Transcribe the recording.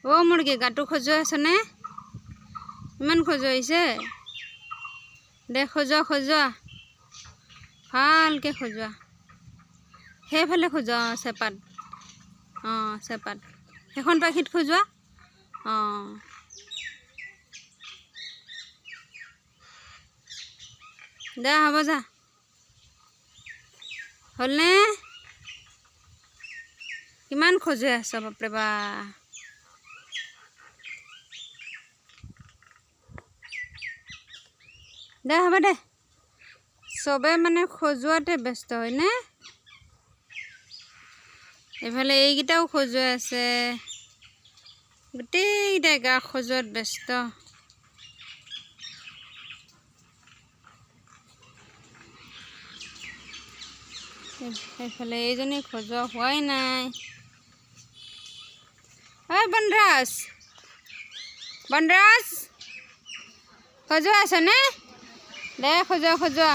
অ' মুৰ্গী গাটো খজুৱাই আছেনে? ইমান খজুৱাইছে? দে খজোৱা ভালকৈ খজোৱা। সেইফালে খজোৱা চেপাত। অঁ চেপাত সেইখন পাখিত খজোৱা। অঁ দে হ'ব যা। হ'লনে? কিমান খজুৱাই আছ বাপৰে বা। দে হ'ব দে। চবে মানে খজুৱাতে ব্যস্ত হয়নে? এইফালে এইকেইটাও খজুৱাই আছে। গোটেইকেইটাই গা খজুৱাত ব্যস্ত। সেইফালে এইজনী খজুৱা হোৱাই নাই। ঐ বনৰাজ খজুৱাই আছেনে? দে খজোৱা।